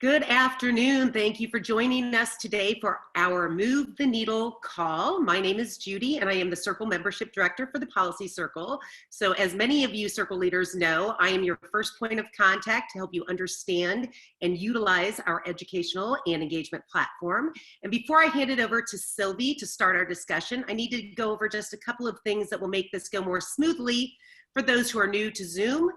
Good afternoon. Thank you for joining us today for our Move the Needle call. My name is Judy and I am the Circle Membership Director for the Policy Circle. So as many of you Circle leaders know, I am your first point of contact to help you understand and utilize our educational and engagement platform. And before I hand it over to Sylvie to start our discussion, I need to go over just a couple of things that will make this go more smoothly for those who are new to Zoom.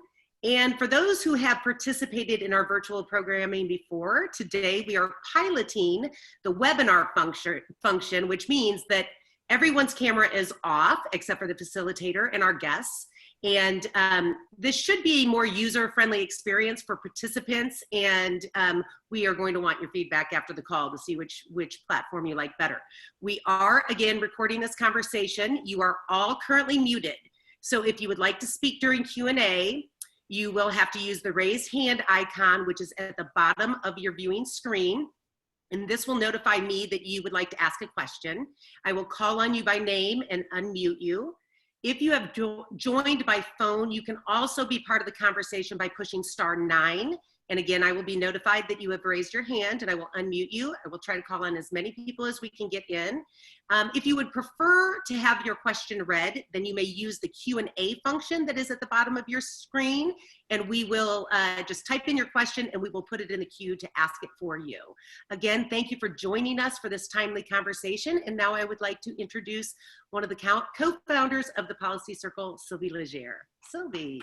And for those who have participated in our virtual programming before, today we are piloting the webinar function, which means that everyone's camera is off except for the facilitator and our guests. And this should be a more user-friendly experience for participants. And we are going to want your feedback after the call to see which platform you like better. We are, again, recording this conversation. You are all currently muted. So if you would like to speak during Q&A, you will have to use the raise hand icon, which is at the bottom of your viewing screen. And this will notify me that you would like to ask a question. I will call on you by name and unmute you. If you have joined by phone, you can also be part of the conversation by pushing *9. And again, I will be notified that you have raised your hand and I will unmute you. I will try to call on as many people as we can get in. If you would prefer to have your question read, then you may use the Q&A function that is at the bottom of your screen, and we will just type in your question and we will put it in the queue to ask it for you. Again, thank you for joining us for this timely conversation. And now I would like to introduce one of the co-founders of the Policy Circle, Sylvie Legere. Sylvie.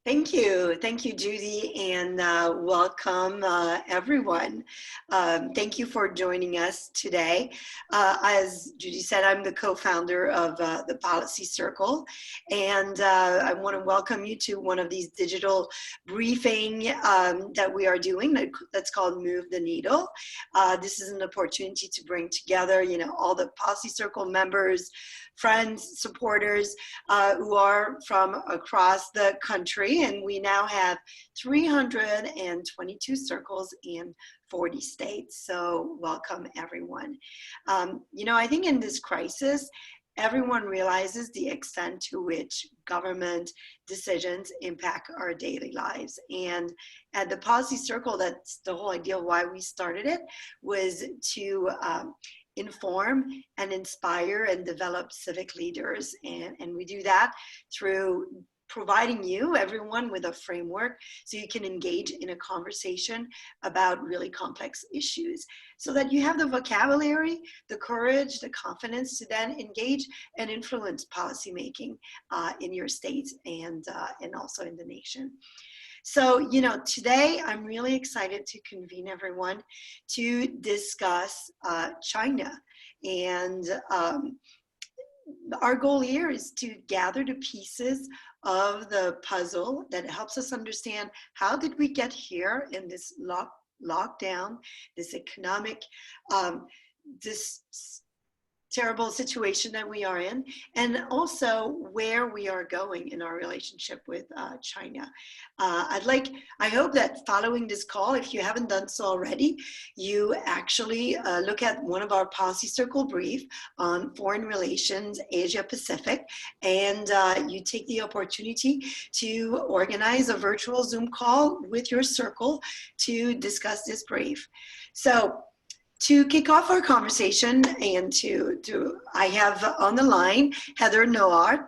Thank you, Judy, and welcome everyone. Thank you for joining us today. As Judy said, I'm the co-founder of the Policy Circle, and I want to welcome you to one of these digital briefing that we are doing that's called Move the Needle. This is an opportunity to bring together, all the Policy Circle members, friends, supporters who are from across the country. And we now have 322 circles in 40 states. So welcome, everyone. I think in this crisis, everyone realizes the extent to which government decisions impact our daily lives. And at the Policy Circle, that's the whole idea why we started it, was to inform and inspire and develop civic leaders. And we do that through providing you, everyone, with a framework so you can engage in a conversation about really complex issues so that you have the vocabulary, the courage, the confidence to then engage and influence policymaking in your states and also in the nation. So, today I'm really excited to convene everyone to discuss China. And our goal here is to gather the pieces of the puzzle that helps us understand how did we get here in this lockdown, this economic, this terrible situation that we are in, and also where we are going in our relationship with China. I hope that following this call, if you haven't done so already, you actually look at one of our Policy Circle brief on foreign relations, Asia Pacific, and you take the opportunity to organize a virtual Zoom call with your circle to discuss this brief. So, to kick off our conversation and I have on the line Heather Nauert.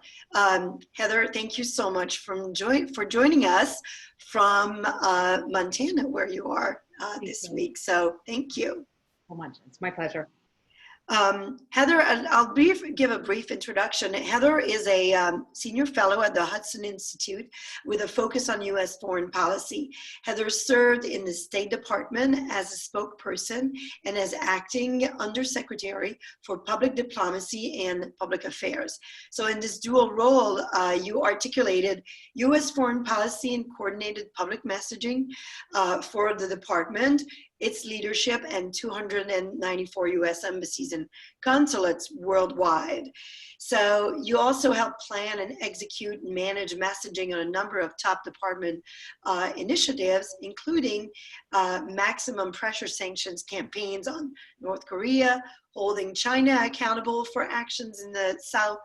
Heather, thank you so much for joining us from Montana, where you are this week. So thank you. So much. It's my pleasure. Heather, I'll give a brief introduction. Heather is a senior fellow at the Hudson Institute with a focus on U.S. foreign policy. Heather served in the State Department as a spokesperson and as acting undersecretary for public diplomacy and public affairs. So in this dual role, you articulated U.S. foreign policy and coordinated public messaging for the department, its leadership, and 294 U.S. embassies and consulates worldwide. So you also help plan and execute and manage messaging on a number of top department initiatives, including maximum pressure sanctions campaigns on North Korea, holding China accountable for actions in the South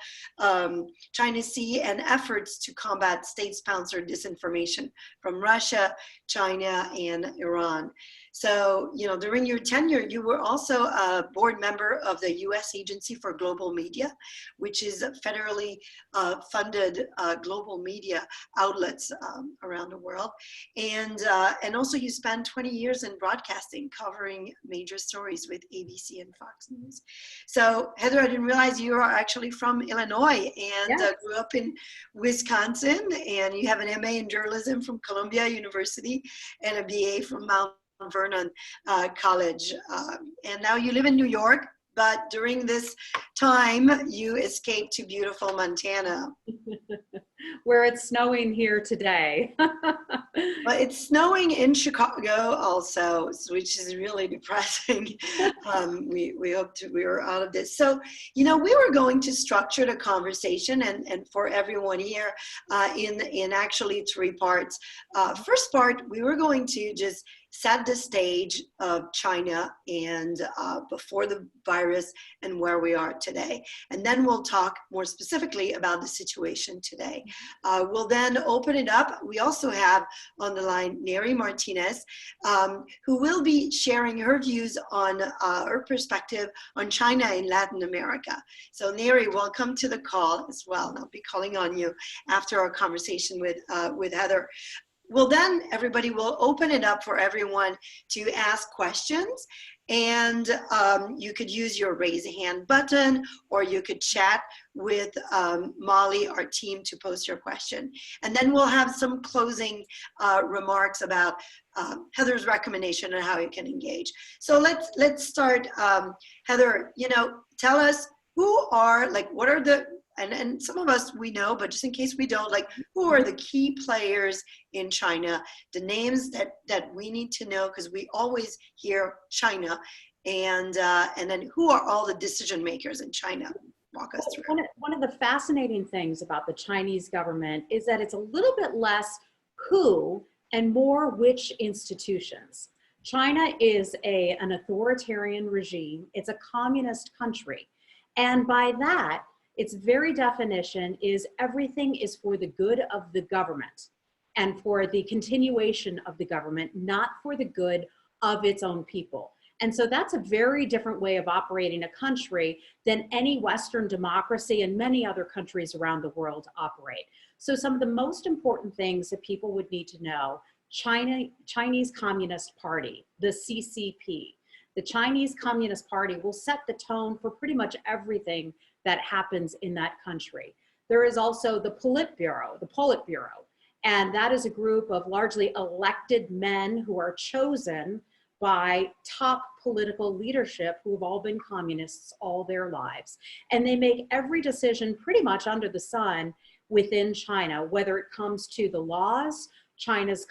China Sea, and efforts to combat state-sponsored disinformation from Russia, China, and Iran. So, during your tenure, you were also a board member of the U.S. Agency for Global Media, which is a federally funded global media outlets around the world. And also you spent 20 years in broadcasting, covering major stories with ABC and Fox News. So Heather, I didn't realize you are actually from Illinois and grew up in Wisconsin, and you have an MA in journalism from Columbia University and a BA from Mount Vernon College. And now you live in New York, but during this time you escaped to beautiful Montana. Where it's snowing here today. Well, it's snowing in Chicago also, which is really depressing. We hoped we were out of this. So, we were going to structure the conversation and for everyone here in actually 3 parts. First part, we were going to just set the stage of China and before the virus and where we are today. And then we'll talk more specifically about the situation today. We'll then open it up. We also have on the line Neri Martinez, who will be sharing her views on her perspective on China in Latin America. So Neri, welcome to the call as well. And I'll be calling on you after our conversation with Heather. Well, then everybody will open it up for everyone to ask questions, and you could use your raise a hand button, or you could chat with Molly, our team, to post your question. And then we'll have some closing remarks about Heather's recommendation and how you can engage. So let's start. Heather, tell us what are the, and some of us we know, but just in case we don't, who are the key players in China, the names that we need to know, because we always hear China, and then who are all the decision makers in China? Walk us through. One of the fascinating things about the Chinese government is that it's a little bit less who and more which institutions. China is an authoritarian regime. It's a communist country. And by that, its very definition is everything is for the good of the government and for the continuation of the government, not for the good of its own people. And so that's a very different way of operating a country than any Western democracy and many other countries around the world operate. So some of the most important things that people would need to know: Chinese Communist Party, the CCP. The Chinese Communist Party will set the tone for pretty much everything that happens in that country. There is also the Politburo, and that is a group of largely elected men who are chosen by top political leadership who have all been communists all their lives. And they make every decision pretty much under the sun within China, whether it comes to the laws, China's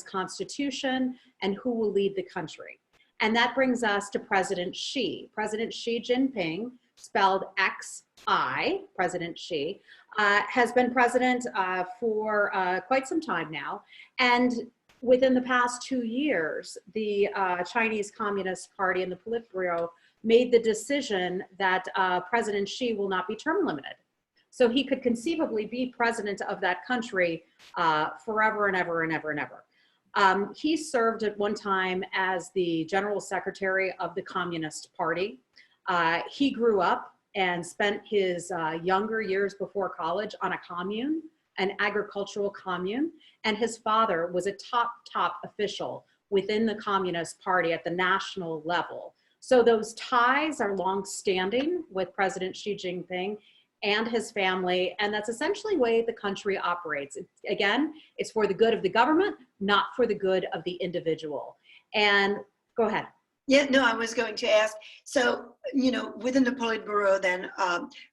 constitution, and who will lead the country. And that brings us to President Xi. President Xi Jinping, spelled X-I, President Xi, has been president for quite some time now. And within the past 2 years, the Chinese Communist Party and the Politburo made the decision that President Xi will not be term limited. So he could conceivably be president of that country forever and ever and ever and ever. He served at one time as the general secretary of the Communist Party. He grew up and spent his younger years before college on a commune, an agricultural commune, and his father was a top official within the Communist Party at the national level. So those ties are long-standing with President Xi Jinping and his family, and that's essentially the way the country operates. Again, it's for the good of the government, not for the good of the individual. And go ahead. Yeah, no, I was going to ask, so, within the Politburo then,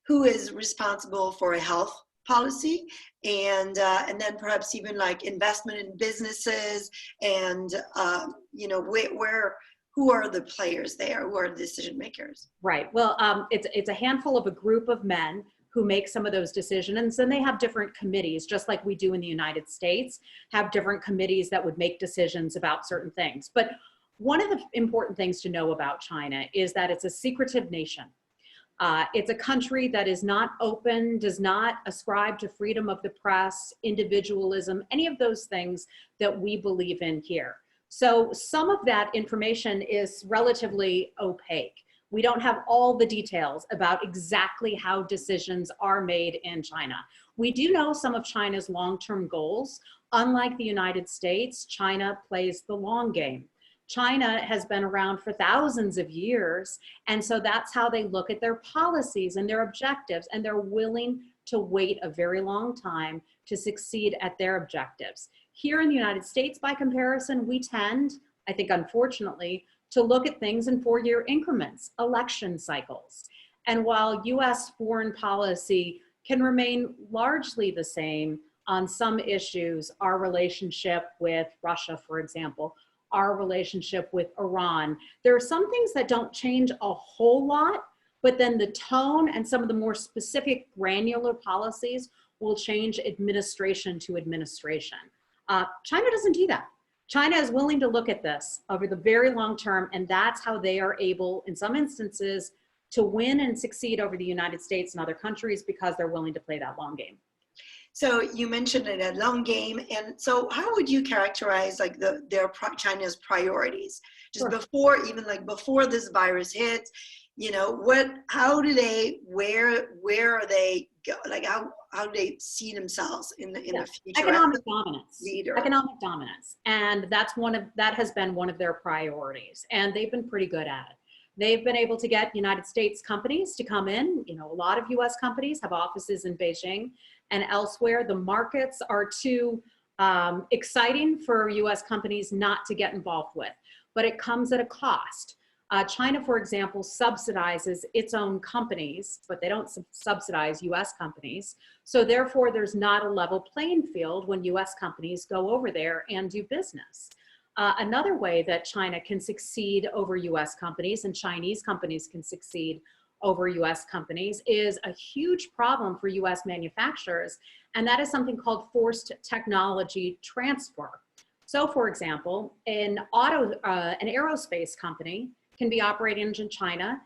who is responsible for a health policy, and then perhaps even investment in businesses, and, who are the players there? Who are the decision makers? Right, well, it's a handful of a group of men who make some of those decisions, and they have different committees, just like we do in the United States, have different committees that would make decisions about certain things. But One of the important things to know about China is that it's a secretive nation. It's a country that is not open, does not ascribe to freedom of the press, individualism, any of those things that we believe in here. So some of that information is relatively opaque. We don't have all the details about exactly how decisions are made in China. We do know some of China's long-term goals. Unlike the United States, China plays the long game. China has been around for thousands of years, and so that's how they look at their policies and their objectives, and they're willing to wait a very long time to succeed at their objectives. Here in the United States, by comparison, we tend, I think unfortunately, to look at things in 4-year increments, election cycles. And while US foreign policy can remain largely the same on some issues, our relationship with Russia, for example, our relationship with Iran, there are some things that don't change a whole lot, but then the tone and some of the more specific granular policies will change administration to administration. China doesn't do that. China is willing to look at this over the very long term, and that's how they are able, in some instances, to win and succeed over the United States and other countries, because they're willing to play that long game. So you mentioned it, a long game, and so how would you characterize like China's priorities just Sure. before, even like before this virus hits? You know, how do they, where are they go? Like how do they see themselves in the future? Economic dominance. Leader. Economic dominance, and that has been one of their priorities, and they've been pretty good at it. They've been able to get United States companies to come in. You know, a lot of US companies have offices in Beijing and elsewhere. The markets are too exciting for US companies not to get involved with, but it comes at a cost. China, for example, subsidizes its own companies, but they don't subsidize US companies. So therefore, there's not a level playing field when US companies go over there and do business. Another way that China can succeed over US companies, and Chinese companies can succeed over US companies, is a huge problem for US manufacturers, and that is something called forced technology transfer. So for example, an aerospace company can be operating in China,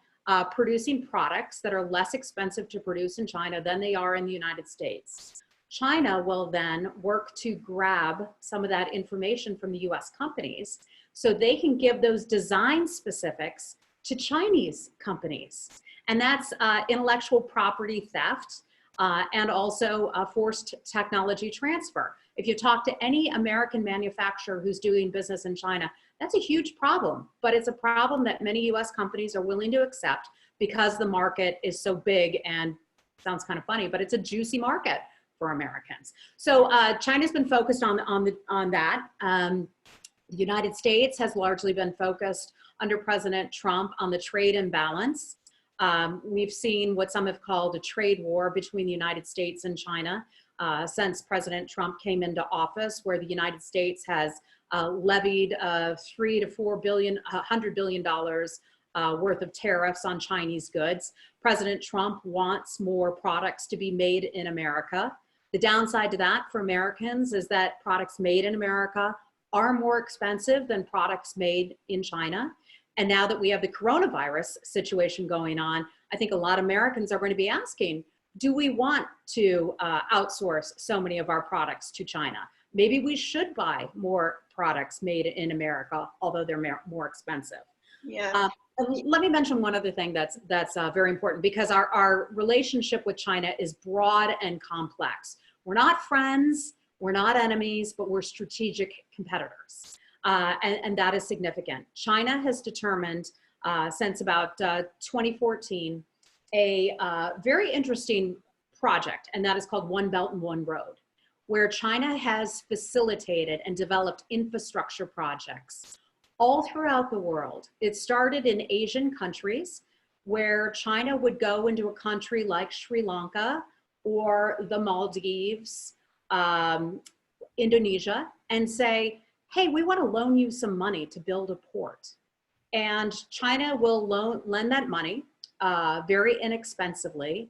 producing products that are less expensive to produce in China than they are in the United States. China will then work to grab some of that information from the US companies so they can give those design specifics to Chinese companies. And that's intellectual property theft and also forced technology transfer. If you talk to any American manufacturer who's doing business in China, that's a huge problem, but it's a problem that many US companies are willing to accept because the market is so big, and sounds kind of funny, but it's a juicy market for Americans. So China's been focused on that. The United States has largely been focused under President Trump on the trade imbalance. We've seen what some have called a trade war between the United States and China since President Trump came into office, where the United States has levied $3 to $4 billion, $100 billion worth of tariffs on Chinese goods. President Trump wants more products to be made in America. The downside to that for Americans is that products made in America are more expensive than products made in China. And now that we have the coronavirus situation going on, I think a lot of Americans are going to be asking, do we want to outsource so many of our products to China? Maybe we should buy more products made in America, although they're more expensive. Yeah. Let me mention one other thing that's very important, because our relationship with China is broad and complex. We're not friends, we're not enemies, but we're strategic competitors. And that is significant. China has determined since about 2014 a very interesting project, and that is called One Belt and One Road, where China has facilitated and developed infrastructure projects all throughout the world. It started in Asian countries, where China would go into a country like Sri Lanka or the Maldives, Indonesia, and say, hey, we want to loan you some money to build a port. And China will lend that money very inexpensively.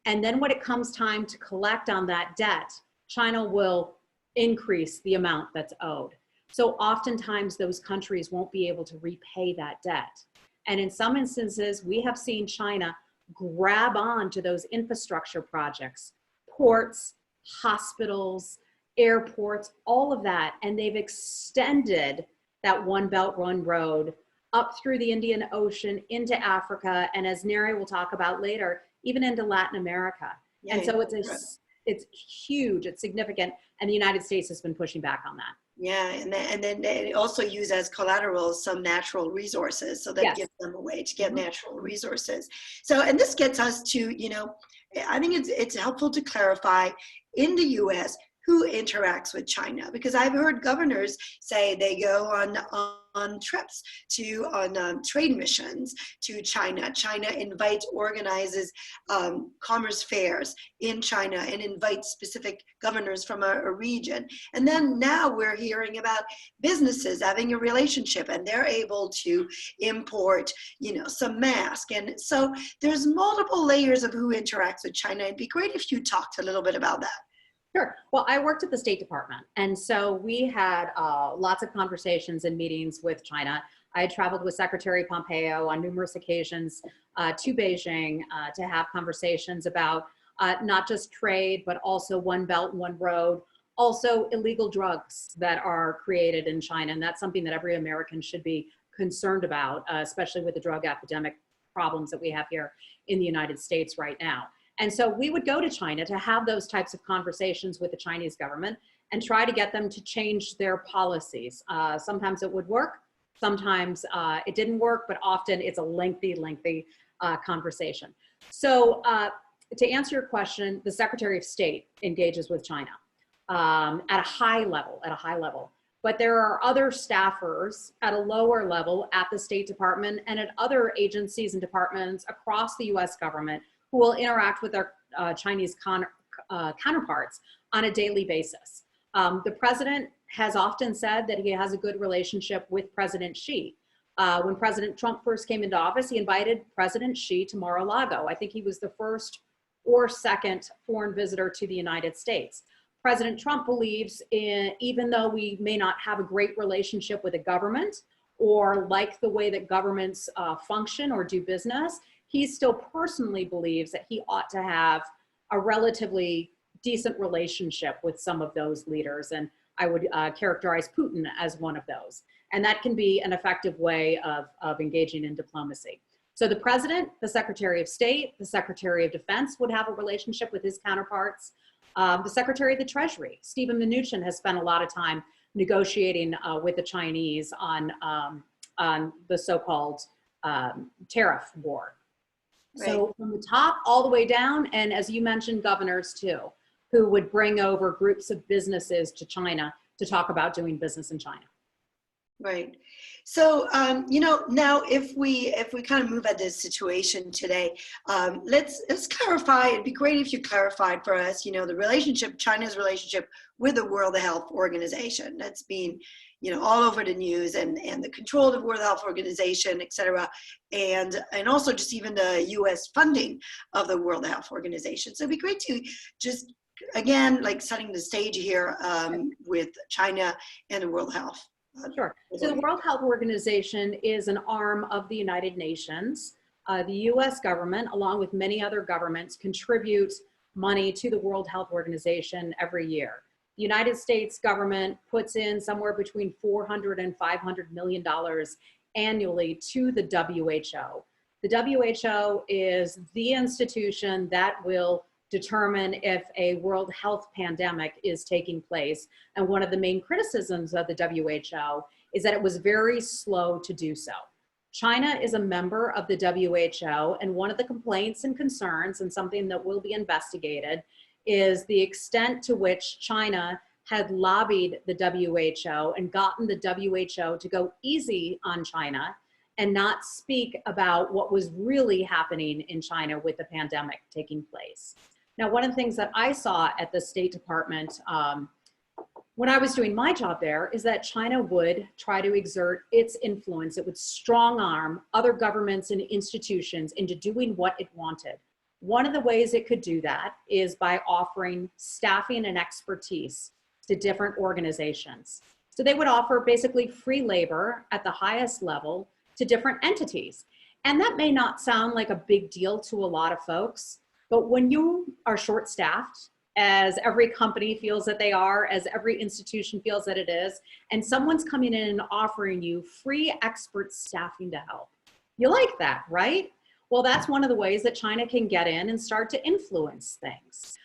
And then when it comes time to collect on that debt, China will increase the amount that's owed. So oftentimes those countries won't be able to repay that debt. And in some instances, we have seen China grab on to those infrastructure projects, ports, hospitals, airports, all of that. And they've extended that One Belt, One Road up through the Indian Ocean into Africa. And as Neri will talk about later, even into Latin America. Yeah, and so it's huge, it's significant. And the United States has been pushing back on that. Yeah, and then they also use as collateral some natural resources, so that Yes. gives them a way to get natural resources. So, and this gets us to, I think it's helpful to clarify in the U.S. who interacts with China, because I've heard governors say they go on trips on trade missions to China. China organizes commerce fairs in China and invites specific governors from a region. And then now we're hearing about businesses having a relationship and they're able to import, some masks. And so there's multiple layers of who interacts with China. It'd be great if you talked a little bit about that. Sure. Well, I worked at the State Department, and so we had lots of conversations and meetings with China. I had traveled with Secretary Pompeo on numerous occasions to Beijing to have conversations about not just trade, but also One Belt, One Road, also illegal drugs that are created in China. And that's something that every American should be concerned about, especially with the drug epidemic problems that we have here in the United States right now. And so we would go to China to have those types of conversations with the Chinese government and try to get them to change their policies. Sometimes it would work, sometimes it didn't work, but often it's a lengthy conversation. So to answer your question, the Secretary of State engages with China at a high level. But there are other staffers at a lower level at the State Department and at other agencies and departments across the US government who will interact with their Chinese counterparts on a daily basis. The president has often said that he has a good relationship with President Xi. When President Trump first came into office, he invited President Xi to Mar-a-Lago. I think he was the first or second foreign visitor to the United States. President Trump believes even though we may not have a great relationship with a government or like the way that governments function or do business, he still personally believes that he ought to have a relatively decent relationship with some of those leaders. And I would characterize Putin as one of those. And that can be an effective way of engaging in diplomacy. So the president, the Secretary of State, the Secretary of Defense would have a relationship with his counterparts. The Secretary of the Treasury, Steven Mnuchin, has spent a lot of time negotiating with the Chinese on the so-called tariff war. Right. So from the top all the way down, and as you mentioned, governors too, who would bring over groups of businesses to China to talk about doing business in China. Right. So, now if we kind of move at this situation today, let's clarify. It'd be great if you clarified for us, the relationship, China's relationship with the World Health Organization. That's been, all over the news, and the control of the World Health Organization, et cetera, and also just even the U.S. funding of the World Health Organization. So it'd be great to just, again, like setting the stage here with China and the World Health. Sure. So the World Health Organization is an arm of the United Nations. The US government, along with many other governments, contribute money to the World Health Organization every year. The United States government puts in somewhere between $400 and $500 million annually to the WHO. The WHO is the institution that will determine if a world health pandemic is taking place. And one of the main criticisms of the WHO is that it was very slow to do so. China is a member of the WHO, and one of the complaints and concerns, and something that will be investigated, is the extent to which China had lobbied the WHO and gotten the WHO to go easy on China and not speak about what was really happening in China with the pandemic taking place. Now, one of the things that I saw at the State Department when I was doing my job there is that China would try to exert its influence. It would strong arm other governments and institutions into doing what it wanted. One of the ways it could do that is by offering staffing and expertise to different organizations. So they would offer basically free labor at the highest level to different entities. And that may not sound like a big deal to a lot of folks, but when you are short-staffed, as every company feels that they are, as every institution feels that it is, and someone's coming in and offering you free expert staffing to help, you like that, right? Well, that's one of the ways that China can get in and start to influence things.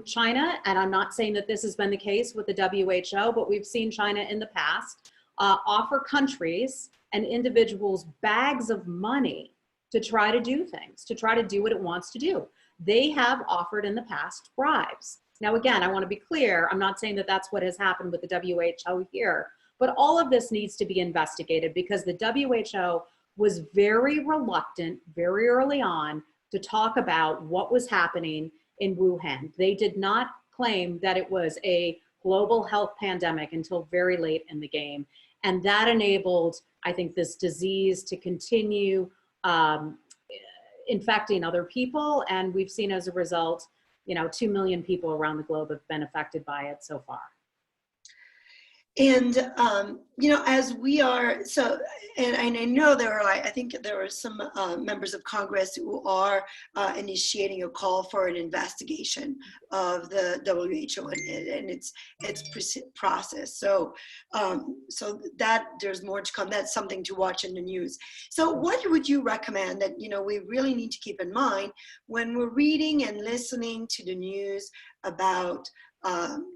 China, and I'm not saying that this has been the case with the WHO, but we've seen China in the past offer countries and individuals bags of money to try to do things, to try to do what it wants to do. They have offered in the past bribes. Now, again, I want to be clear. I'm not saying that that's what has happened with the WHO here, but all of this needs to be investigated because the WHO was very reluctant very early on to talk about what was happening in Wuhan. They did not claim that it was a global health pandemic until very late in the game. And that enabled, I think, this disease to continue infecting other people. And we've seen as a result, 2 million people around the globe have been affected by it so far. And, as we are, and I know I think there are some members of Congress who are initiating a call for an investigation of the WHO and its process. So that there's more to come. That's something to watch in the news. So what would you recommend that, we really need to keep in mind when we're reading and listening to the news about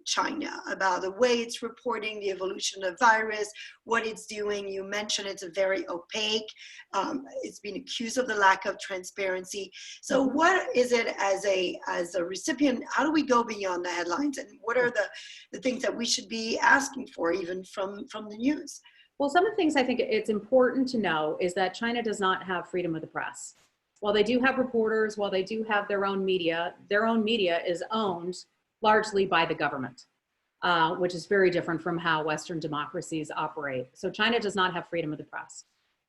China, about the way it's reporting the evolution of the virus, what it's doing? You mentioned it's a very opaque. It's been accused of the lack of transparency. So what is it as a recipient? How do we go beyond the headlines? And what are the things that we should be asking for even from the news? Well, some of the things I think it's important to know is that China does not have freedom of the press. While they do have reporters, while they do have their own media is owned largely by the government, which is very different from how Western democracies operate. So China does not have freedom of the press.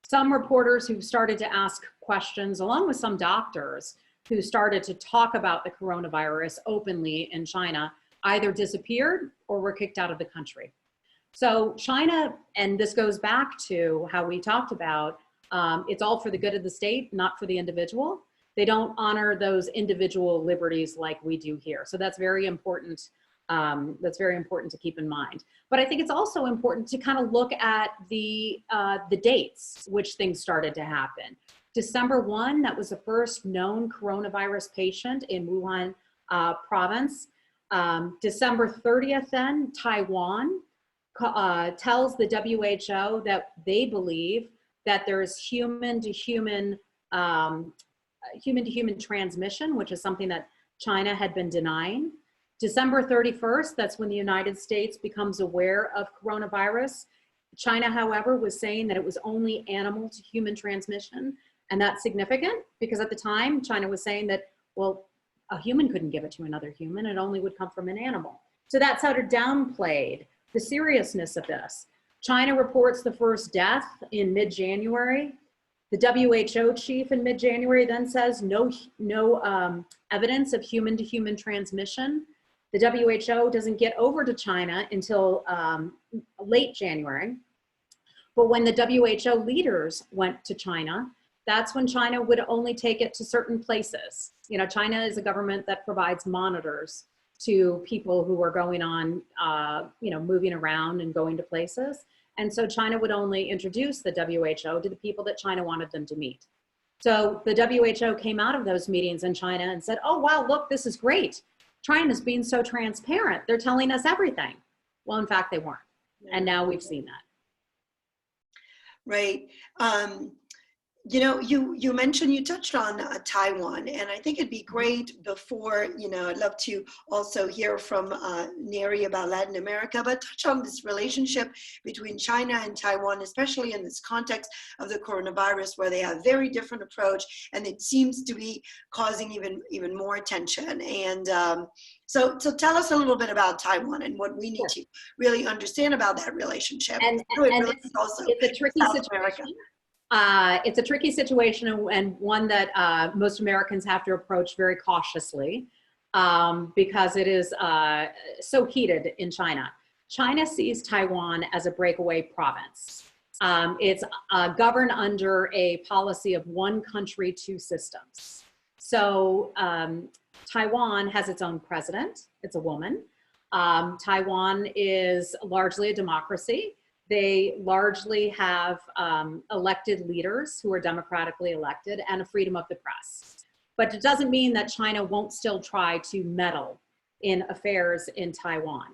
Some reporters who started to ask questions, along with some doctors who started to talk about the coronavirus openly in China, either disappeared or were kicked out of the country. So China, and this goes back to how we talked about, it's all for the good of the state, not for the individual. They don't honor those individual liberties like we do here. So that's very important. That's very important to keep in mind. But I think it's also important to kind of look at the dates which things started to happen. December 1, that was the first known coronavirus patient in Wuhan province. December 30th then, Taiwan tells the WHO that they believe that there's human-to-human transmission, which is something that China had been denying. December 31st, that's when the United States becomes aware of coronavirus. China, however, was saying that it was only animal to human transmission. And that's significant because at the time, China was saying that, well, a human couldn't give it to another human. It only would come from an animal. So that sort of downplayed the seriousness of this. China reports the first death in mid-January. The WHO chief in mid-January then says no evidence of human-to-human transmission. The WHO doesn't get over to China until late January. But when the WHO leaders went to China, that's when China would only take it to certain places. China is a government that provides monitors to people who are going on, moving around and going to places. And so China would only introduce the WHO to the people that China wanted them to meet. So the WHO came out of those meetings in China and said, oh, wow, look, this is great. China's being so transparent. They're telling us everything. Well, in fact, they weren't. And now we've seen that. Right. You mentioned, you touched on Taiwan, and I think it'd be great before, I'd love to also hear from Neri about Latin America, but touch on this relationship between China and Taiwan, especially in this context of the coronavirus, where they have very different approach, and it seems to be causing even more tension. And so tell us a little bit about Taiwan and what we need to really understand about that relationship. And it's a tricky situation. It's a tricky situation and one that most Americans have to approach very cautiously because it is so heated in China. China sees Taiwan as a breakaway province. It's governed under a policy of one country, two systems. So Taiwan has its own president. It's a woman. Taiwan is largely a democracy. They largely have elected leaders who are democratically elected and a freedom of the press. But it doesn't mean that China won't still try to meddle in affairs in Taiwan.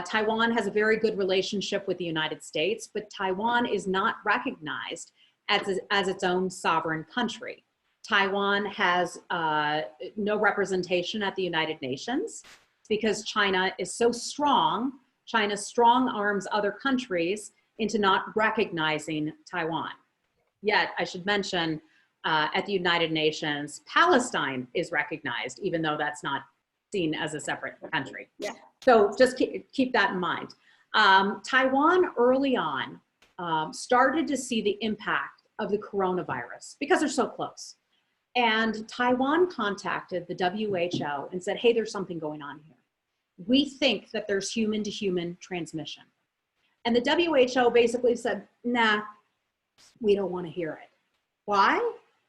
Taiwan has a very good relationship with the United States, but Taiwan is not recognized as its own sovereign country. Taiwan has no representation at the United Nations because China is so strong. China strong arms other countries into not recognizing Taiwan. Yet, I should mention, at the United Nations, Palestine is recognized, even though that's not seen as a separate country. Yeah. So just keep that in mind. Taiwan early on started to see the impact of the coronavirus because they're so close. And Taiwan contacted the WHO and said, hey, there's something going on here. We think that there's human to human transmission. And the WHO basically said, nah, we don't want to hear it. Why?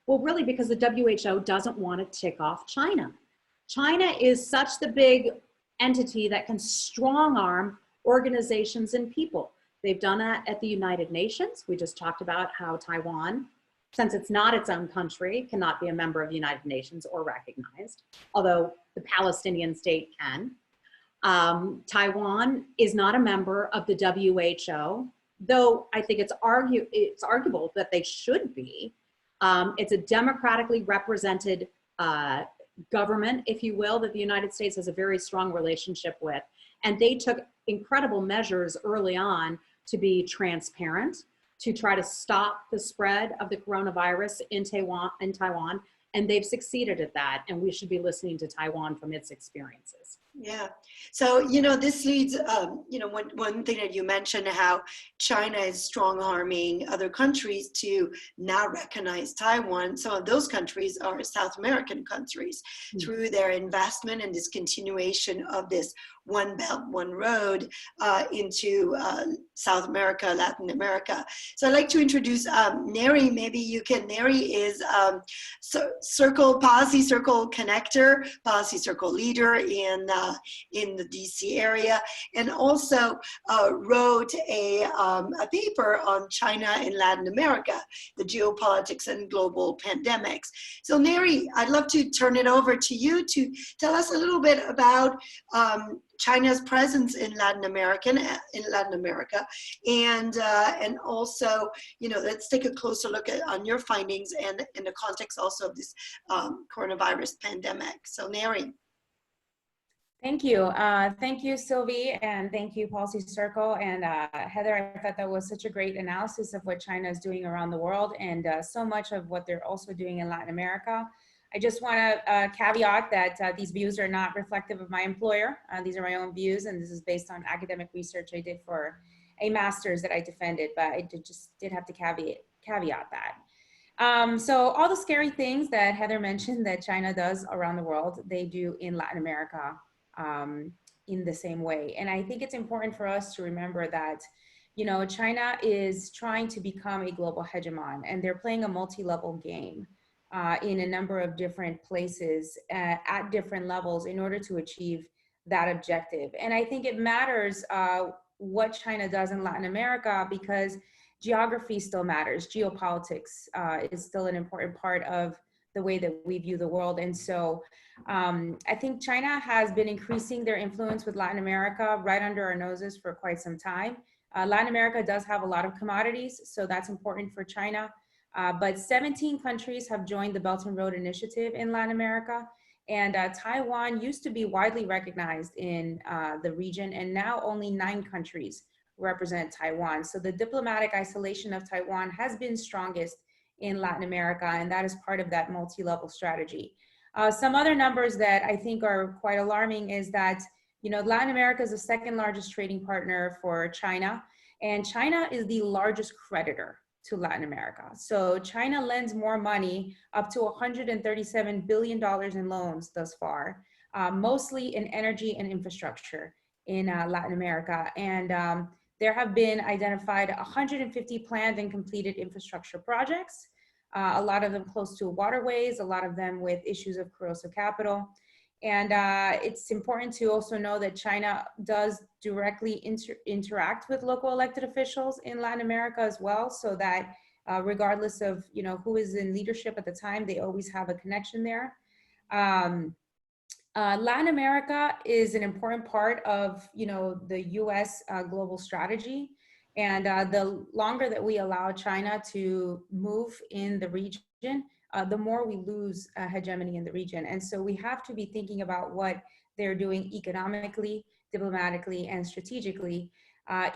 Well, really, because the WHO doesn't want to tick off China. China is such the big entity that can strong arm organizations and people. They've done that at the United Nations. We just talked about how Taiwan, since it's not its own country, cannot be a member of the United Nations or recognized, although the Palestinian state can. Taiwan is not a member of the WHO, though I think it's arguable that they should be. It's a democratically represented government, if you will, that the United States has a very strong relationship with. And they took incredible measures early on to be transparent, to try to stop the spread of the coronavirus in Taiwan, and they've succeeded at that. And we should be listening to Taiwan from its experiences. Yeah. So, this leads, one thing that you mentioned, how China is strong arming other countries to not recognize Taiwan. Some of those countries are South American countries through their investment and this continuation of this one belt, one road into South America, Latin America. So I'd like to introduce Neri. Maybe you can. Neri is policy circle connector, policy circle leader in the DC area, and also wrote a paper on China and Latin America, the geopolitics and global pandemics. So Neri, I'd love to turn it over to you to tell us a little bit about China's presence in Latin America, and also, let's take a closer look on your findings and in the context also of this coronavirus pandemic. So, Neri. Thank you. Thank you, Sylvie, and thank you, Policy Circle. And Heather, I thought that was such a great analysis of what China is doing around the world and so much of what they're also doing in Latin America. I just want to caveat that these views are not reflective of my employer. These are my own views, and this is based on academic research I did for a master's that I defended, but I did have to caveat that. So all the scary things that Heather mentioned that China does around the world, they do in Latin America in the same way. And I think it's important for us to remember that, China is trying to become a global hegemon, and they're playing a multi-level game in a number of different places at different levels in order to achieve that objective. And I think it matters what China does in Latin America because geography still matters. Geopolitics is still an important part of the way that we view the world. And so I think China has been increasing their influence with Latin America right under our noses for quite some time. Latin America does have a lot of commodities, so that's important for China. But 17 countries have joined the Belt and Road Initiative in Latin America. And Taiwan used to be widely recognized in the region, and now only 9 countries represent Taiwan. So the diplomatic isolation of Taiwan has been strongest in Latin America, and that is part of that multi-level strategy. Some other numbers that I think are quite alarming is that, Latin America is the second largest trading partner for China, and China is the largest creditor to Latin America. So China lends more money, up to $137 billion in loans thus far, mostly in energy and infrastructure. in Latin America. And there have been identified 150 planned and completed infrastructure projects, a lot of them close to waterways, a lot of them with issues of corrosive capital. And it's important to also know that China does directly interact with local elected officials in Latin America as well, so that regardless of who is in leadership at the time, they always have a connection there. Latin America is an important part of the U.S. Global strategy, and the longer that we allow China to move in the region, the more we lose hegemony in the region. And so we have to be thinking about what they're doing economically, diplomatically, and strategically.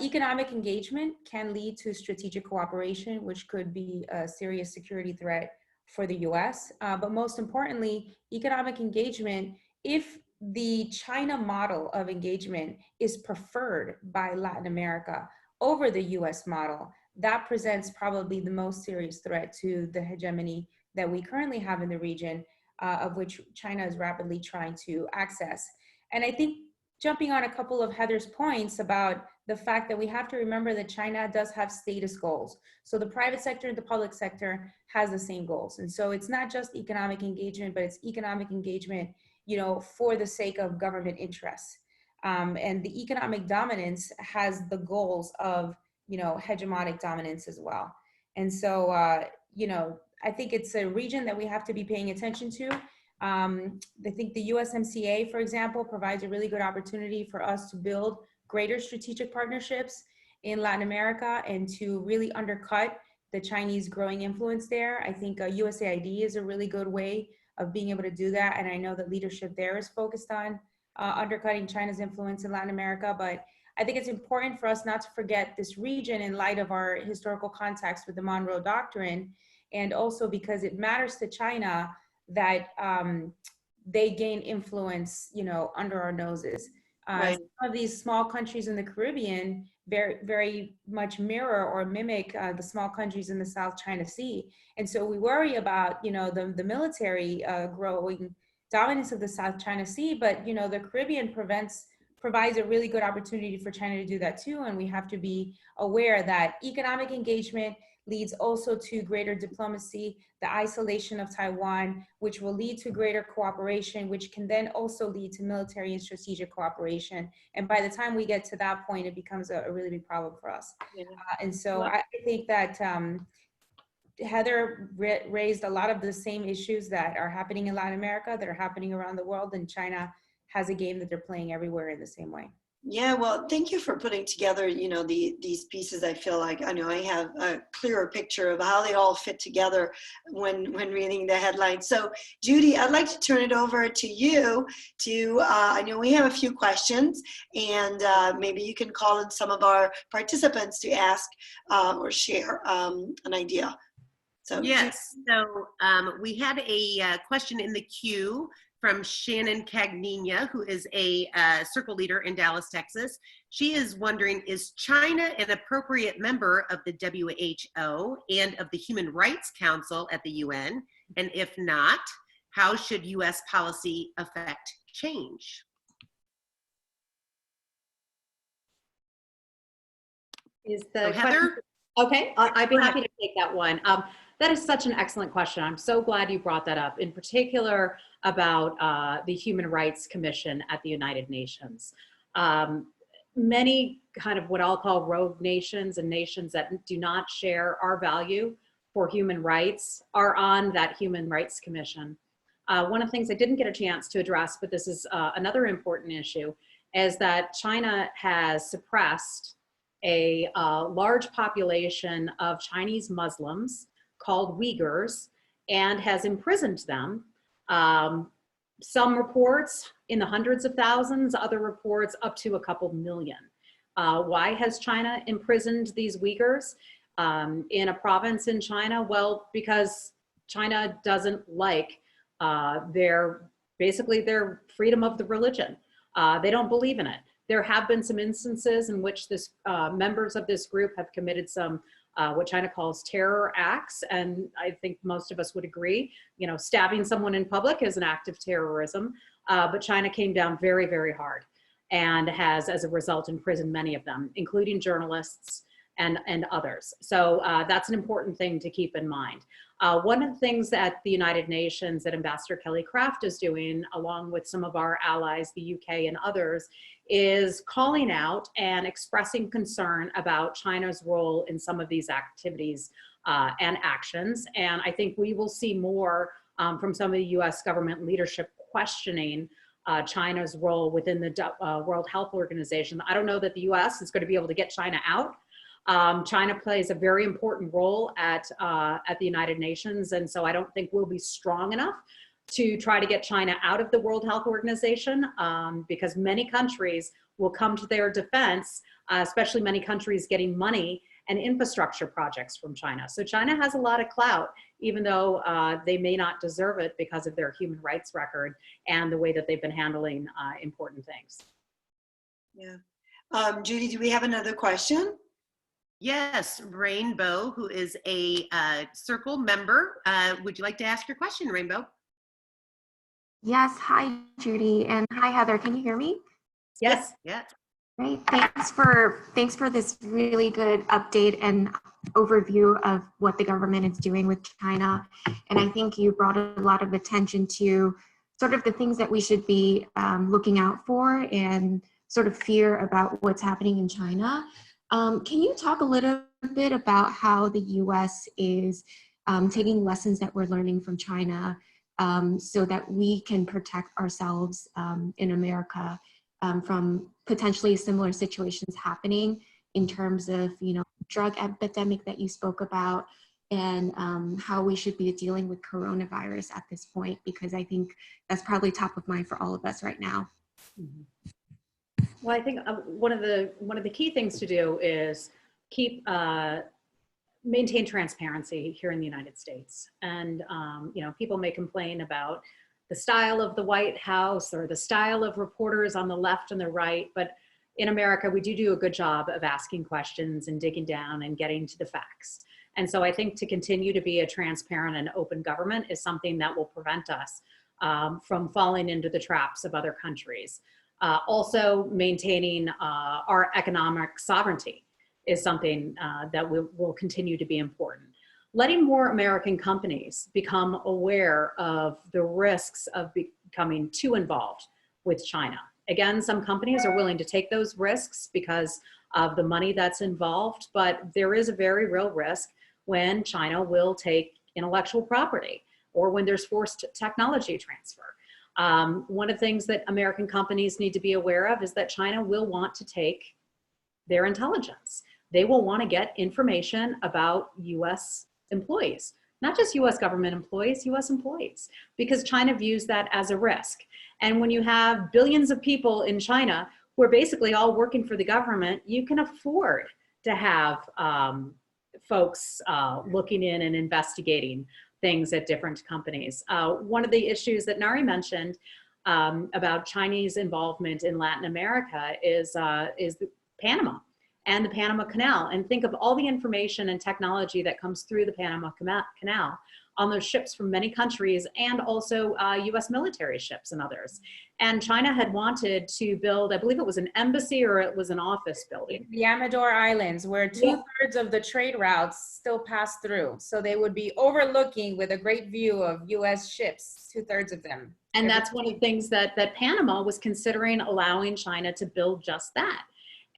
Economic engagement can lead to strategic cooperation, which could be a serious security threat for the US. But most importantly, economic engagement, if the China model of engagement is preferred by Latin America over the US model, that presents probably the most serious threat to the hegemony that we currently have in the region, of which China is rapidly trying to access. And I think jumping on a couple of Heather's points about the fact that we have to remember that China does have status goals. So the private sector and the public sector has the same goals. And so it's not just economic engagement, but it's economic engagement, for the sake of government interests. And the economic dominance has the goals of, hegemonic dominance as well. And so, I think it's a region that we have to be paying attention to. I think the USMCA, for example, provides a really good opportunity for us to build greater strategic partnerships in Latin America and to really undercut the Chinese growing influence there. I think USAID is a really good way of being able to do that. And I know that leadership there is focused on undercutting China's influence in Latin America. But I think it's important for us not to forget this region in light of our historical context with the Monroe Doctrine, and also because it matters to China that they gain influence, under our noses. Right. Some of these small countries in the Caribbean very, very much mirror or mimic the small countries in the South China Sea. And so we worry about, the military growing dominance of the South China Sea, but, the Caribbean provides a really good opportunity for China to do that too. And we have to be aware that economic engagement leads also to greater diplomacy, the isolation of Taiwan, which will lead to greater cooperation, which can then also lead to military and strategic cooperation. And by the time we get to that point, it becomes a really big problem for us. Yeah. And so I think that Heather raised a lot of the same issues that are happening in Latin America, that are happening around the world, and China has a game that they're playing everywhere in the same way. Yeah, well, thank you for putting together, these pieces. I feel like I have a clearer picture of how they all fit together when reading the headlines. So, Judy, I'd like to turn it over to you to, I know we have a few questions, and maybe you can call in some of our participants to ask or share an idea. So, yes, so we had a question in the queue from Shannon Cagnina, who is a circle leader in Dallas, Texas. She is wondering, is China an appropriate member of the WHO and of the Human Rights Council at the UN? And if not, how should US policy affect change? Is the Heather? Okay, I'd be happy to take that one. That is such an excellent question. I'm so glad you brought that up, in particular about the Human Rights Commission at the United Nations. Many kind of what I'll call rogue nations and nations that do not share our value for human rights are on that Human Rights Commission. One of the things I didn't get a chance to address, but this is another important issue, is that China has suppressed a large population of Chinese Muslims called Uyghurs and has imprisoned them. Some reports in the hundreds of thousands, other reports up to a couple million. Why has China imprisoned these Uyghurs in a province in China? Well, because China doesn't like their freedom of the religion. They don't believe in it. There have been some instances in which members of this group have committed some what China calls terror acts, and I think most of us would agree, stabbing someone in public is an act of terrorism, but China came down very, very hard. and has, as a result, imprisoned many of them, including journalists and others. So that's an important thing to keep in mind. One of the things that the United Nations, that Ambassador Kelly Craft is doing, along with some of our allies, the UK and others, is calling out and expressing concern about China's role in some of these activities and actions. And I think we will see more from some of the US government leadership questioning China's role within the World Health Organization. I don't know that the US is going to be able to get China out. China plays a very important role at the United Nations, and so I don't think we'll be strong enough to try to get China out of the World Health Organization, because many countries will come to their defense, especially many countries getting money and infrastructure projects from China. So China has a lot of clout, even though they may not deserve it because of their human rights record and the way that they've been handling important things. Yeah. Judy, do we have another question? Yes, Rainbow, who is a Circle member. Would you like to ask your question, Rainbow? Yes, hi Judy, and hi Heather. Can you hear me? Yes. Yes. Great. Thanks for this really good update and overview of what the government is doing with China. And I think you brought a lot of attention to sort of the things that we should be looking out for and sort of fear about what's happening in China. Can you talk a little bit about how the US is taking lessons that we're learning from China so that we can protect ourselves in America from potentially similar situations happening in terms of, drug epidemic that you spoke about, and how we should be dealing with coronavirus at this point, because I think that's probably top of mind for all of us right now. Mm-hmm. Well, I think one of the key things to do is maintain transparency here in the United States. And people may complain about the style of the White House or the style of reporters on the left and the right, but in America, we do a good job of asking questions and digging down and getting to the facts. And so I think to continue to be a transparent and open government is something that will prevent us from falling into the traps of other countries. Also, maintaining our economic sovereignty is something that will continue to be important. Letting more American companies become aware of the risks of becoming too involved with China. Again, some companies are willing to take those risks because of the money that's involved, but there is a very real risk when China will take intellectual property or when there's forced technology transfer. One of the things that American companies need to be aware of is that China will want to take their intelligence. They will want to get information about US employees, not just US government employees, US employees, because China views that as a risk. And when you have billions of people in China who are basically all working for the government, you can afford to have folks looking in and investigating things at different companies. One of the issues that Nari mentioned about Chinese involvement in Latin America is Panama and the Panama Canal. And think of all the information and technology that comes through the Panama Canal on those ships from many countries, and also US military ships and others. And China had wanted to build, I believe it was an embassy or it was an office building. The Amador Islands, where 2/3 of the trade routes still pass through. So they would be overlooking with a great view of US ships, 2/3 of them. And that's one of the things that Panama was considering, allowing China to build just that.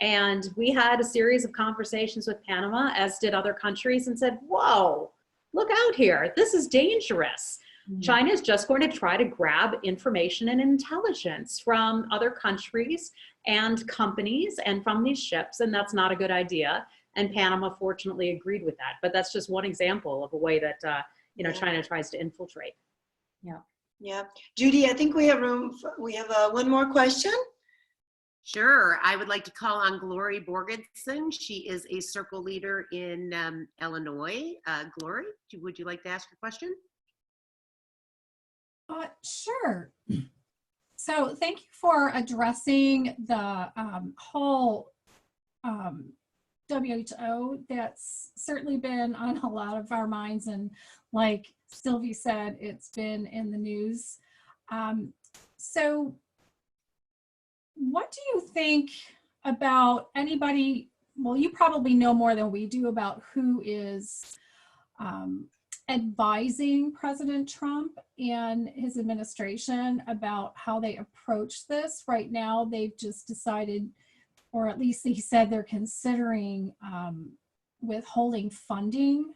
And we had a series of conversations with Panama, as did other countries, and said, whoa, look out here, this is dangerous. Mm-hmm. China is just going to try to grab information and intelligence from other countries and companies and from these ships, and that's not a good idea. And Panama fortunately agreed with that. But that's just one example of a way that China tries to infiltrate. Yeah. Yeah. Judy, I think we have room we have one more question. Sure. I would like to call on Glory Borgensen. She is a Circle leader in Illinois. Glory, would you like to ask a question? Sure. So thank you for addressing the whole WHO. That's certainly been on a lot of our minds. And like Sylvie said, it's been in the news. So what do you think about anybody? Well, you probably know more than we do about who is advising President Trump and his administration about how they approach this. Right now, they've just decided, or at least he said they're considering withholding funding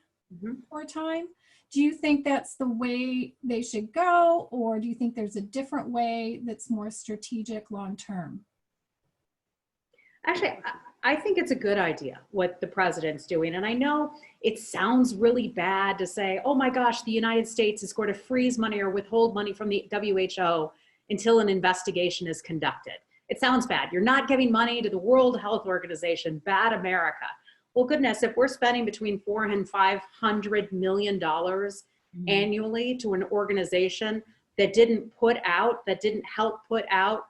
for a time. Do you think that's the way they should go, or do you think there's a different way that's more strategic long term? Actually, I think it's a good idea what the president's doing. And I know it sounds really bad to say, oh my gosh, the United States is going to freeze money or withhold money from the WHO until an investigation is conducted. It sounds bad. You're not giving money to the World Health Organization, bad America. Well, goodness, if we're spending between $400 and $500 million annually to an organization that didn't help put out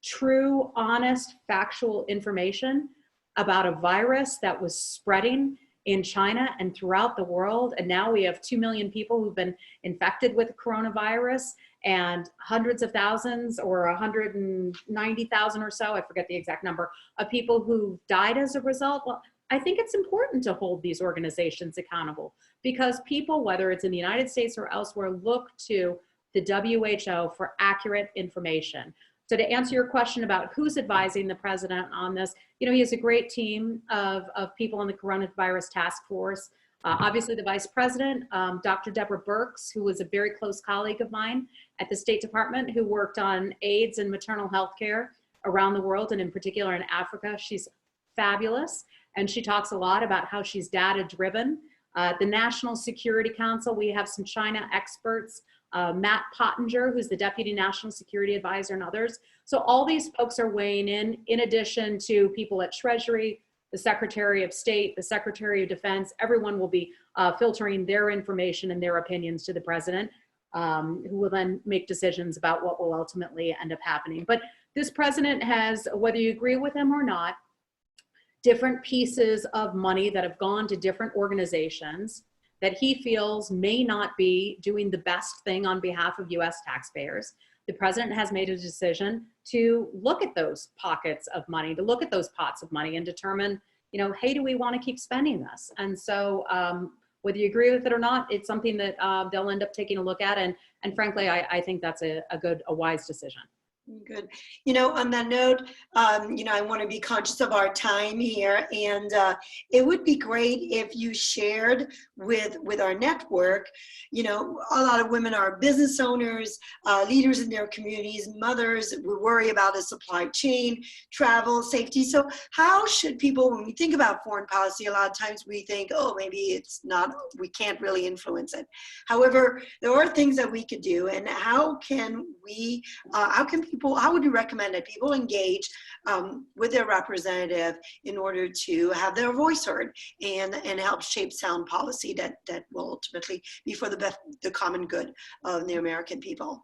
true, honest, factual information about a virus that was spreading in China and throughout the world. And now we have 2 million people who've been infected with coronavirus and hundreds of thousands or 190,000 or so, I forget the exact number, of people who died as a result. Well, I think it's important to hold these organizations accountable because people, whether it's in the United States or elsewhere, look to the WHO for accurate information. So to answer your question about who's advising the president on this, you know, he has a great team of people on the coronavirus task force. Obviously the vice president, Dr. Deborah Birx, who was a very close colleague of mine at the State Department, who worked on AIDS and maternal health care around the world, and in particular in Africa. She's fabulous. And she talks a lot about how she's data driven. The National Security Council, we have some China experts, Matt Pottinger, who's the Deputy National Security Advisor, and others. So all these folks are weighing in addition to people at Treasury, the Secretary of State, the Secretary of Defense. Everyone will be filtering their information and their opinions to the president, who will then make decisions about what will ultimately end up happening. But this president has, whether you agree with him or not, different pieces of money that have gone to different organizations that he feels may not be doing the best thing on behalf of US taxpayers. The president has made a decision to look at those pockets of money, to look at those pots of money and determine, you know, hey, do we want to keep spending this? And so whether you agree with it or not, it's something that they'll end up taking a look at. And frankly, I think that's a wise decision. Good. You know, on that note, you know, I want to be conscious of our time here, and it would be great if you shared with our network. You know, a lot of women are business owners, leaders in their communities, mothers. We worry about the supply chain, travel, safety. So how should people, when we think about foreign policy, a lot of times we think, oh, maybe it's not, we can't really influence it. However, there are things that we could do, and how can we, how would you recommend that people engage with their representative in order to have their voice heard and help shape sound policy that will ultimately be for the common good of the American people?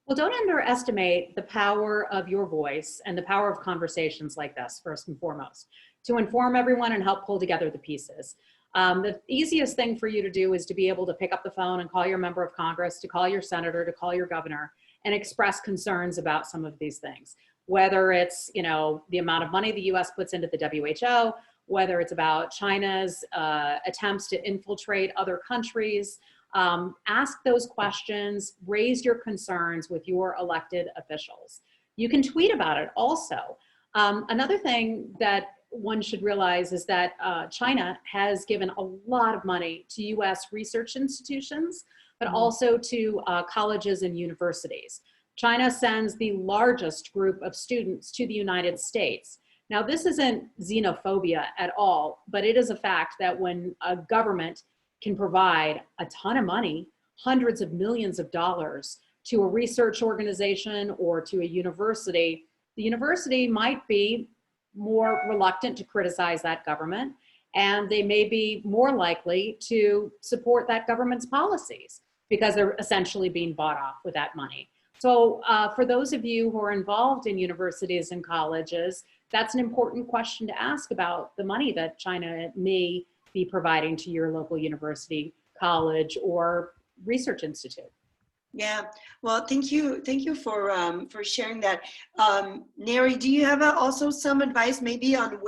Well, don't underestimate the power of your voice and the power of conversations like this, first and foremost, to inform everyone and help pull together the pieces. The easiest thing for you to do is to be able to pick up the phone and call your member of Congress, to call your senator, to call your governor, and express concerns about some of these things. Whether it's, you know, the amount of money the US puts into the WHO, whether it's about China's attempts to infiltrate other countries, ask those questions, raise your concerns with your elected officials. You can tweet about it also. Another thing that one should realize is that China has given a lot of money to US research institutions, but also to colleges and universities. China sends the largest group of students to the United States. Now, this isn't xenophobia at all, but it is a fact that when a government can provide a ton of money, hundreds of millions of dollars, to a research organization or to a university, the university might be more reluctant to criticize that government, and they may be more likely to support that government's policies because they're essentially being bought off with that money. So for those of you who are involved in universities and colleges, that's an important question to ask about the money that China may be providing to your local university, college, or research institute. Yeah, well, thank you for sharing that. Neri, do you have also some advice maybe on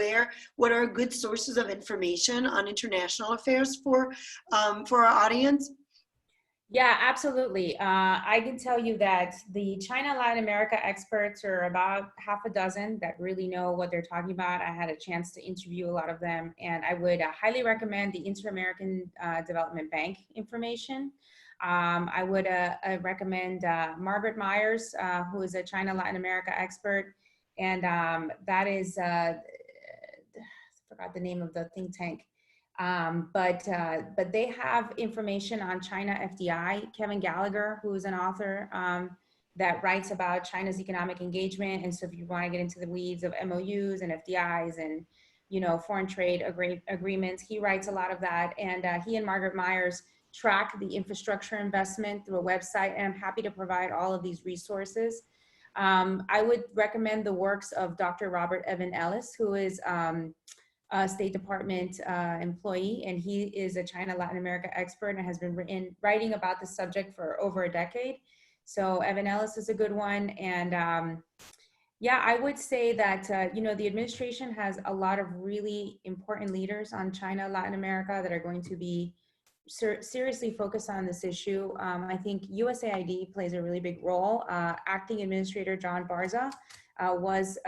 what are good sources of information on international affairs for our audience? Yeah, absolutely. I can tell you that the China Latin America experts are about half a dozen that really know what they're talking about. I had a chance to interview a lot of them, and I would highly recommend the Inter-American Development Bank information. I would recommend Margaret Myers, who is a China Latin America expert, and that is, I forgot the name of the think tank. But they have information on China FDI. Kevin Gallagher, who is an author that writes about China's economic engagement, and so if you want to get into the weeds of MOUs and FDIs and foreign trade agreements, he writes a lot of that. And he and Margaret Myers track the infrastructure investment through a website, and I'm happy to provide all of these resources. I would recommend the works of Dr. Robert Evan Ellis, who is State Department employee, and he is a China Latin America expert and has been writing about the subject for over a decade. So Evan Ellis is a good one. And yeah, I would say that the administration has a lot of really important leaders on China Latin America that are going to be seriously focused on this issue. I think USAID plays a really big role. Acting Administrator John Barza was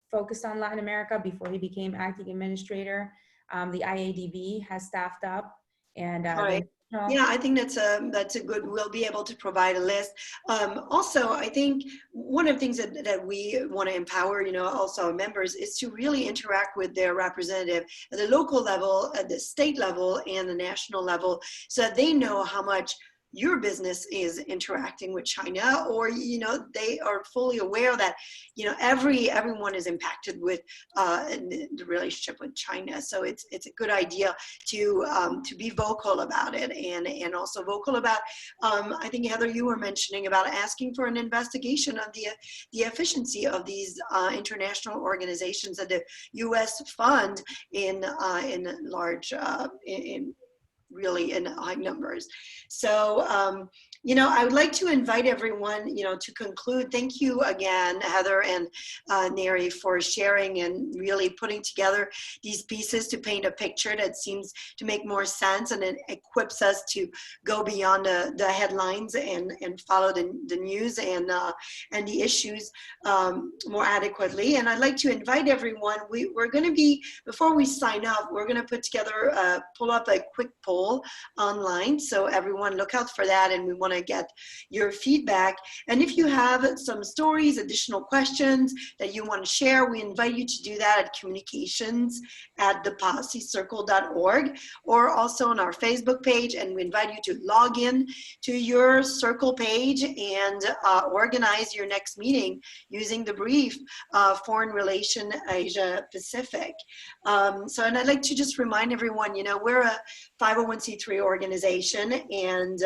focused on Latin America before he became acting administrator. The IADB has staffed up, and All right. Yeah, I think that's a good. We'll be able to provide a list. Also, I think one of the things that we want to empower, also our members, is to really interact with their representative at the local level, at the state level, and the national level, so that they know how much your business is interacting with China, or they are fully aware that everyone is impacted with the relationship with China. So it's a good idea to be vocal about it, and also vocal about. I think Heather, you were mentioning about asking for an investigation of the efficiency of these international organizations that the U.S. fund in large really in high numbers. So, I would like to invite everyone, to conclude. Thank you again, Heather and Neri, for sharing and really putting together these pieces to paint a picture that seems to make more sense, and it equips us to go beyond the headlines and follow the news and the issues more adequately. And I'd like to invite everyone, we're going to be, before we sign up, we're going to put together, pull up a quick poll online, so everyone look out for that, and we want to get your feedback. And if you have some stories, additional questions that you want to share, we invite you to do that at communications@thepolicycircle.org, or also on our Facebook page, and we invite you to log in to your circle page and organize your next meeting using the brief Foreign Relation Asia Pacific. And I'd like to just remind everyone, we're a 501c3 organization, and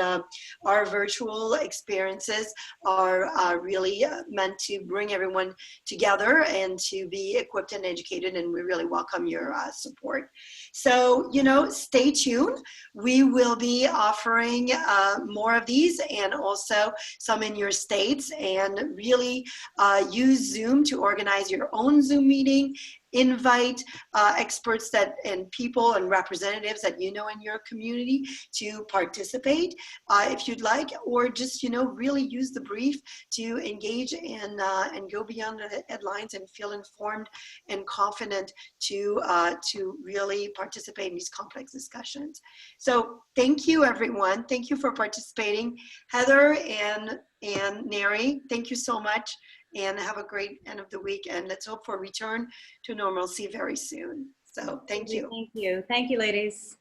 our virtual experiences are really meant to bring everyone together and to be equipped and educated, and we really welcome your support. So, stay tuned. We will be offering more of these, and also some in your states, and really use Zoom to organize your own Zoom meeting. Invite experts and people and representatives that in your community to participate if you'd like, or just really use the brief to engage and go beyond the headlines and feel informed and confident to really participate in these complex discussions. So thank you, everyone. Thank you for participating. Heather and Neri, thank you so much, and have a great end of the week, and let's hope for a return to normalcy very soon. So thank you. Thank you. Thank you, ladies.